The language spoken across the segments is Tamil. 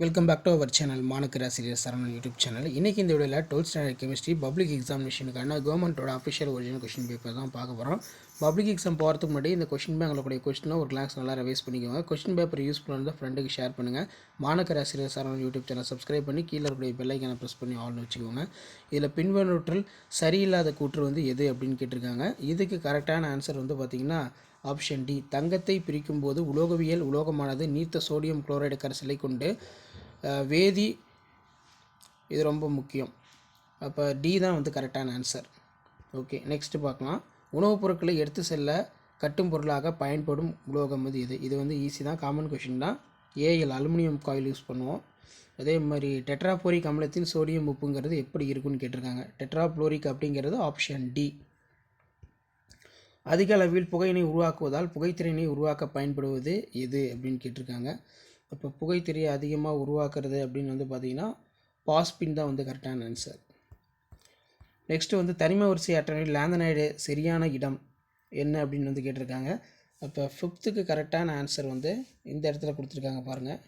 Welcome back to our channel மாணக்கராசிரியர் சரவணன் யூடியூப் சேனல். இன்றைக்கி இந்த வீடியோவில் 12th ஸ்டாண்டர்ட் கெமிஸ்ட்ரி பப்ளிக் எக்ஸாமினேஷனுக்கான கவர்மெண்ட்டோட அஃபிஷியல் ஒரிஜினல் கொஸ்டின் பேப்பர் தான் பார்க்க போகிறோம். பப்ளிக் எக்ஸாம் போகிறதுக்கு முன்னாடி இந்த கொஸ்டின் பேங்க்லக்கூடிய கொஸ்டினில் ஒரு கிளாஸ் நல்லா ரிவைஸ் பண்ணிக்கோங்க. கொஸ்டின் பேப்பர் யூஸ் பண்ணுறத ஃப்ரெண்டுக்கு ஷேர் பண்ணுங்கள். மாணக்கராசிரியர் சரவணன் யூடியூப் சேனல் சப்ஸ்கிரைப் பண்ணி கீழே இருக்கக்கூடிய பெல்லைக்கான ப்ரெஸ் பண்ணி ஆல்னு வச்சுக்கோங்க. இதில் பின்வருவற்றில் சரியில்லாத கூற்று எது அப்படின்னு கேட்டிருக்காங்க. இதுக்கு கரெக்டான ஆன்சர் பார்த்திங்கன்னா ஆப்ஷன் டி. தங்கத்தை பிரிக்கும் போது உலோகவியல் உலோகமானது நீர்த்த சோடியம் குளோரைடு கரைசலை கொண்டு வேதி இது ரொம்ப முக்கியம். அப்போ டி தான் கரெக்டான ஆன்சர். ஓகே, நெக்ஸ்ட்டு பார்க்கலாம். உணவுப் பொருட்களை எடுத்து செல்ல கட்டும் பொருளாக பயன்படும் உலோகம் இது ஈஸி தான், காமன் கொஷின் தான். ஏஎல் அலுமினியம் காயில் யூஸ் பண்ணுவோம். அதே மாதிரி டெட்ராபோரிக் அமிலத்தின் சோடியம் உப்புங்கிறது எப்படி இருக்குன்னு கேட்டிருக்காங்க. டெட்ராப்ளோரிக் அப்படிங்கிறது ஆப்ஷன் டி. அதிக அளவில் புகையினை உருவாக்குவதால் புகைத்திறனை உருவாக்க பயன்படுவது எது அப்படின்னு கேட்டிருக்காங்க. இப்போ புகைத்திரையை அதிகமாக உருவாக்குறது அப்படின்னு பார்த்திங்கன்னா பாஸ்பின் தான் கரெக்டான ஆன்சர். நெக்ஸ்ட்டு தனிம வரிசை அட்டவணையில் லேந்தனைடு சரியான இடம் என்ன அப்படின்னு கேட்டிருக்காங்க. அப்போ 5th கரெக்டான ஆன்சர் இந்த இடத்துல கொடுத்துருக்காங்க பாருங்கள்.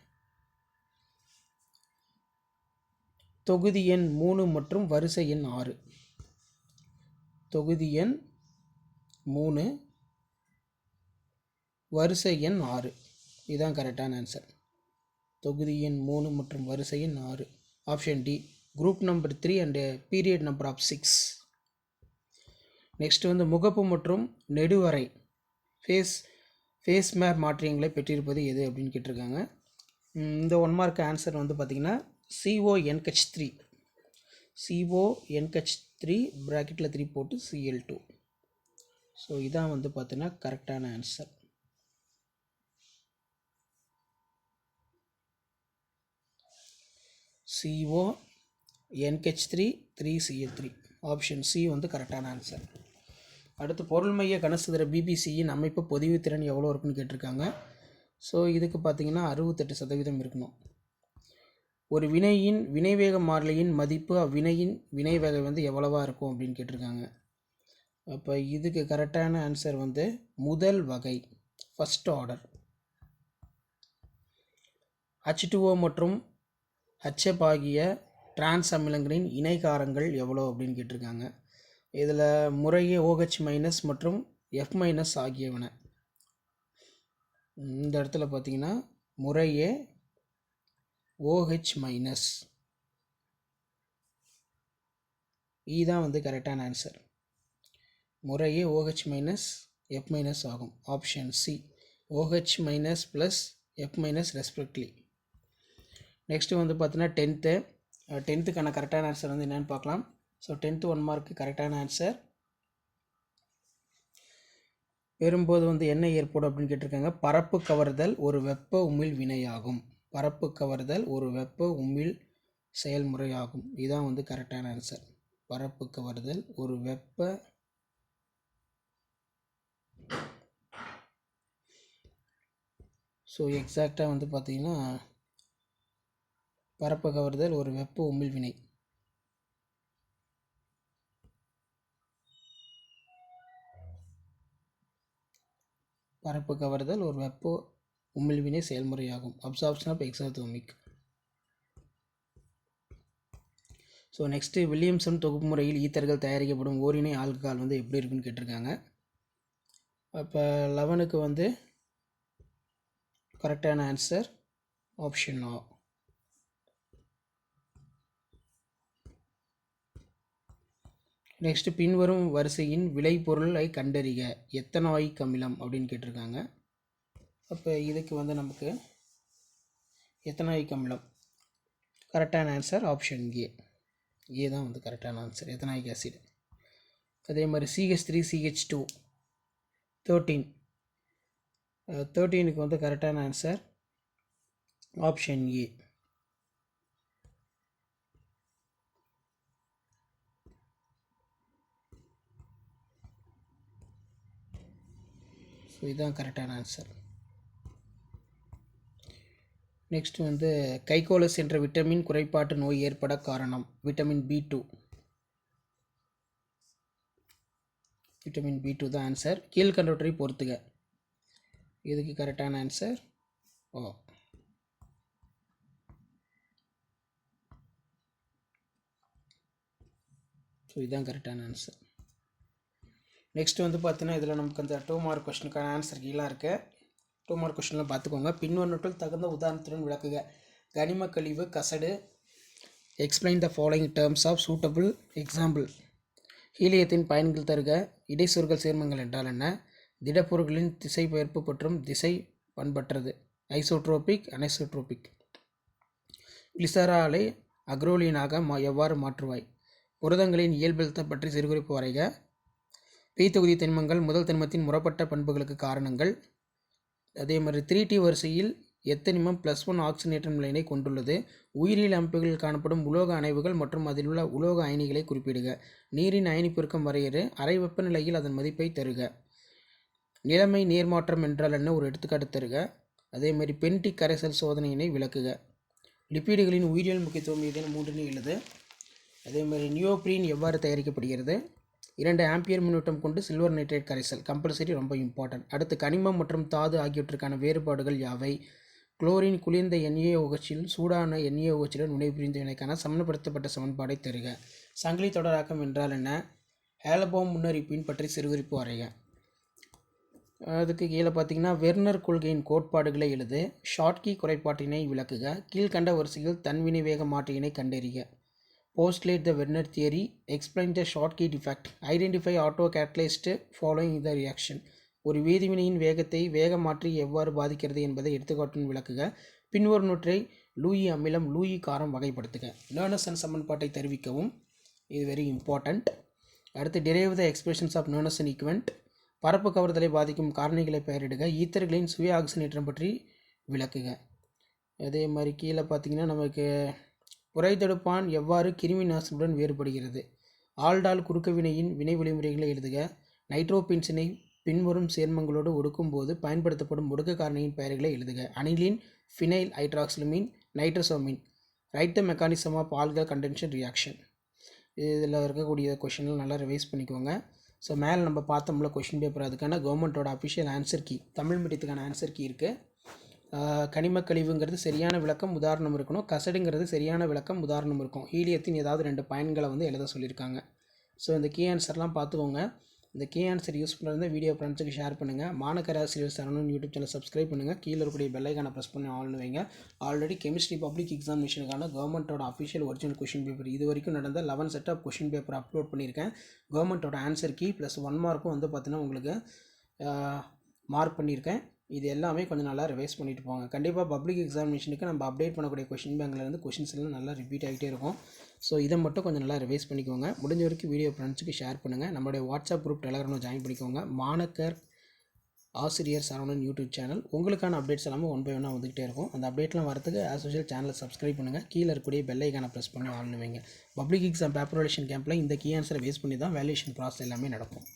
தொகுதி எண் 3 மற்றும் வரிசை எண் 6. தொகுதி எண் 3 வரிசை எண் 6 இதுதான் கரெக்டான ஆன்சர். தொகுதி எண் 3 மற்றும் வரிசை எண் 6 option D. Group number 3 and period number of 6. Next முகப்பு மற்றும் நெடுவரை ஃபேஸ் மேர் மாற்றியங்களை பெற்றிருப்பது எது அப்படின்னு கேட்டிருக்காங்க. இந்த 1 மார்க் ஆன்சர் பார்த்திங்கன்னா CONH3. CONH3 ப்ராக்கெட்டில் 3 போட்டு Cl2. ஸோ இதான் பார்த்தீங்கன்னா கரெக்டான answer. CONH3 3Cl3 option C கரெக்டான ஆன்சர். அடுத்து பொருள்மைய கனசதுர பிபிசியின் அமைப்பு பொதிவு திறன் எவ்வளோ இருக்குன்னு கேட்டிருக்காங்க. ஸோ இதுக்கு பார்த்தீங்கன்னா 68% இருக்கணும். ஒரு வினையின் வினைவேக மாறிலியின் மதிப்பு அவ்வினையின் வினைவேக எவ்வளவா இருக்கும் அப்படின்னு கேட்டிருக்காங்க. அப்போ இதுக்கு கரெக்டான ஆன்சர் முதல் வகை, ஃபஸ்ட் ஆர்டர். H2O மற்றும் HF ஆகிய டிரான்ஸ் அமிலங்களின் இணைகாரங்கள் எவ்வளோ அப்படின்னு கேட்டிருக்காங்க. இதில் முறையே OH- மற்றும் F- ஆகியவன. இந்த இடத்துல பார்த்தீங்கன்னா முறையே OH- இதுதான் கரெக்டான ஆன்சர். முறையே OH- F- ஆகும். Option C OH- plus F- respectively. Next பார்த்தீங்கன்னா 10th கரெக்டான ஆன்சர் என்னென்னு பார்க்கலாம். ஸோ 10th 1 மார்க் கரெக்டான ஆன்சர். பெறும்போது என்ன ஏற்படும் அப்படின்னு கேட்டிருக்காங்க. பரப்பு கவர்தல் ஒரு வெப்ப உமிழ் வினையாகும். பரப்பு கவர்தல் ஒரு வெப்ப உமிழ் செயல்முறையாகும். இதுதான் கரெக்டான ஆன்சர். பரப்பு கவர்தல் ஒரு வெப்ப ஸோ எக்ஸாக்டாக பார்த்தீங்கன்னா பரப்பு கவர்தல் ஒரு வெப்ப உமிழ் வினை. பரப்பு கவர்தல் ஒரு வெப்ப உமிழ்வினை செயல்முறையாகும். Absorption of exothermic. So next Williamson தொகுப்பு முறையில் ஈத்தர்கள் தயாரிக்கப்படும் ஓரினை ஆல்கஹால் எப்படி இருக்குன்னு கேட்டிருக்காங்க. அப்போ 11க்கு கரெக்டான ஆன்சர் ஆப்ஷன் ஆ. நெக்ஸ்ட்டு பின்வரும் வரிசையின் விளைபொருளை கண்டறிக. எத்தனாயிக் அமிலம் அப்படின்னு கேட்டிருக்காங்க. அப்போ இதுக்கு நமக்கு எத்தனாயிக் அமிலம் கரெக்டான ஆன்சர் ஆப்ஷன் ஏ தான் கரெக்டான ஆன்சர். Ethanoic acid. அதே மாதிரி CH3 CH2 13க்கு கரெக்டான ஆன்சர் ஆப்ஷன் ஏ. ஸோ இதுதான் கரெக்டான ஆன்சர். நெக்ஸ்ட் கைகோலஸ் என்ற விட்டமின் குறைபாட்டு நோய் ஏற்பட காரணம். Vitamin B2. விட்டமின் B2 தான் ஆன்சர். கீழ்கண்டவற்றை பொறுத்துக. இதுக்கு கரெக்டான ஆன்சர் ஓ. இதுதான் கரெக்டான ஆன்சர். நெக்ஸ்ட் வந்து பார்த்தீங்கன்னா இதில் நமக்கு அந்த 2 மார்க் கொஸ்டினுக்கான ஆன்சர் கீழே இருக்குது. 2 மார்க் கொஸ்டின்லாம் பார்த்துக்கோங்க. பின்வருவனவற்றில் தகுந்த உதாரணத்துடன் விளக்குக. கனிம கழிவு, கசடு. Explain the following terms of suitable example. ஹீலியத்தின் பயன்கள் தருக. இடைச்சொற்கள் சேர்மங்கள் என்றால் என்ன? திடப்பொருட்களின் திசைபெயர்ப்பு மற்றும் திசை பண்பற்றது. Isotropic, anisotropic. கிளிசராலை அக்ரோலினாக எவ்வாறு மாற்றுவாய்? புரதங்களின் இயல்பெழுத்தை பற்றி சிறுகுறிப்பு வரைக. பி தொகுதி தனிமங்கள் முதல் தனிமத்தின் முறப்பட்ட பண்புகளுக்கு காரணங்கள். அதே மாதிரி 3T வரிசையில் எத்தனிமம் +1 ஆக்சிஜனேற்ற நிலையினை கொண்டுள்ளது? உயிரியல் அமைப்புகளில் காணப்படும் உலோக அணைவுகள் மற்றும் அதில் உள்ள உலோக அயனிகளை குறிப்பிடுக. நீரின் அயனி பெருக்கம் வரையறு. அறை வெப்பநிலையில் அதன் மதிப்பை தருக. நிலைமை நேர்மாற்றம் என்றால் என்ன? ஒரு எடுத்துக்காட்டு தருக. அதேமாதிரி பென்டிக் கரைசல் சோதனையினை விளக்குக. லிப்பிடுகளின் உயிரியல் முக்கியத்துவம் இதன் 3 எழுது. அதேமாதிரி நியோப்ரீன் எவ்வாறு தயாரிக்கப்படுகிறது? 2 ஆம்பியர் மின்னூட்டம் கொண்டு சில்வர் நைட்ரேட் கரைசல் கம்பல்சரி, ரொம்ப இம்பார்ட்டன்ட். அடுத்து கனிமம் மற்றும் தாது ஆகியவற்றுக்கான வேறுபாடுகள் யாவை? குளோரின் குளிர்ந்த NaOH சூடான NaOH வினைபுரிந்த வினைக்கான சமன்படுத்தப்பட்ட சமன்பாடை தருக. சங்கிலி தொடராக்கம் என்றால் என்ன? ஹேலபோம் முன்னறிவிப்பின் பற்றி சிறுகுறிப்பு வரைக. அதுக்கு கீழே பார்த்தீங்கன்னா வெர்னர் கொள்கையின் கோட்பாடுகளை எழுது. ஷாட்கி குறைபாட்டினை விளக்குக. கீழ்கண்ட வரிசையில் தன்வினை வேக மாற்றியினை கண்டறிக. Postulate the Werner theory. Explain the Schottky defect. Identify auto-catalyst following the reaction. ஒரு வேதிவினையின் வேகத்தை வேக மாற்றி எவ்வாறு பாதிக்கிறது என்பதை எடுத்துக்காட்டுடன் விளக்குக. பின்வருவனவற்றை லூயி அமிலம், லூயி காரம் வகைப்படுத்துக. நேர்னசன் சமன்பாட்டை தெரிவிக்கவும். இது வெரி இம்பார்ட்டண்ட். அடுத்து derive the expressions of நேர்னசன் ஈக்குவெண்ட். பரப்பு கவர்தலை பாதிக்கும் காரணிகளை பெயரிடுக. ஈத்தர்களின் சுய ஆக்சிஜனேற்றம் பற்றி விளக்குக. அதே மாதிரி கீழே பார்த்தீங்கன்னா நமக்கு புரைதடுப்பான் எவ்வாறு கிருமி நாசினியுடன் வேறுபடுகிறது? ஆல்டால் குறுக்கு வினையின் வினை வழிமுறைகளை எழுதுக. நைட்ரோபென்சினை பின்வரும் சேர்மங்களோடு ஒடுக்கும்போது பயன்படுத்தப்படும் ஒடுக்க காரணியின் பெயர்களை எழுதுக. Aniline, phenyl hydroxylamine, nitrosamine. Write the mechanism of aldol condensation reaction. இதில் இருக்கக்கூடிய கொஷின்லாம் நல்லா ரிவைஸ் பண்ணிக்கோங்க. ஸோ மேலே நம்ம பார்த்தோம்ல கொஷின் பேப்பர், அதுக்கான கவர்மெண்ட்டோட அஃபிஷியல் ஆன்சர் கீ, தமிழ் மீடியத்துக்கான ஆன்சர் கீ இருக்குது. கனிம கழிவுங்கிறது சரியான விளக்கம் உதாரணம் இருக்கணும். கசடுங்கிறது சரியான விளக்கம் உதாரணம் இருக்கும். ஹீலியத்தின் ஏதாவது 2 பயன்களை வந்து எழுத சொல்லியிருக்காங்க. ஸோ இந்த கீ ஆன்சர்லாம் பார்த்துக்கோங்க. இந்த கீ ஆன்சர் யூஸ்ஃபுல்லாக இருந்தால் வீடியோ ஃப்ரெண்ட்ஸுக்கு ஷேர் பண்ணுங்கள். மாணக்கர் ஆசிரியர் சரவணன் யூடியூப் சேனல் சப்ஸ்கிரைப் பண்ணுங்கள். கீழே இருக்கக்கூடிய பெல்லைக்கான ப்ரெஸ் பண்ணி ஆல்னு வைங்க. ஆல்ரெடி கெமிஸ்ட்ரி பப்ளிக் எக்ஸாமினேஷனுக்கான கவர்மெண்ட்டோட அஃபிஷியல் ஒரிஜினல் கொஷின் பேப்பர் இது வரைக்கும் நடந்த 11 set of question paper upload பண்ணியிருக்கேன். கவர்மெண்ட்டோட ஆன்சர் கீ ப்ளஸ் 1 மார்க்கும் வந்து பார்த்தீங்கன்னா உங்களுக்கு மார்க் பண்ணியிருக்கேன். இது எல்லாமே கொஞ்சம் நல்லா ரிவைஸ் பண்ணிட்டு போங்க. கண்டிப்பாக பப்ளிக் எக்ஸாமினேஷனுக்கு நம்ம அப்டேட் பண்ணக்கூடிய கொஷின் பேங்க்லேருந்து கொஷின்ஸ் எல்லாம் நல்லா ரிப்பீட் ஆகிட்டே இருக்கும். ஸோ இதை மட்டும் கொஞ்சம் நல்லா ரிவைஸ் பண்ணிக்கோங்க. முடிஞ்ச வரைக்கும் வீடியோ ஃப்ரெண்ட்ஸுக்கு ஷேர் பண்ணுங்கள். நம்மளுடைய வாட்ஸ்அப் குரூப் டெலகிராமில் ஜாயின் பண்ணிக்கோங்க. மாணக்கர் ஆசிரியர் சரவணன் யூடியூப் சேனல். உங்களுக்கான அப்டேட்ஸ் எல்லாமே 1 by 1 வந்துகிட்டே இருக்கும். அந்த அப்டேட்லாம் வரதுக்கு ஆஸ் யூஷுவல் சேனலை சப்ஸ்கிரைப் பண்ணுங்கள். கீழே இருக்கக்கூடிய பெல் ஐக்கானை ப்ரெஸ் பண்ணி ஆல்னு வைங்க. பப்ளிக் எக்ஸாம் பேப்பர் வேல்யூஷன் கேம்பில் இந்த கீ ஆன்சரை பேஸ் பண்ணி தான் வேல்யூஷன் ப்ராசஸ் எல்லாமே நடக்கும்.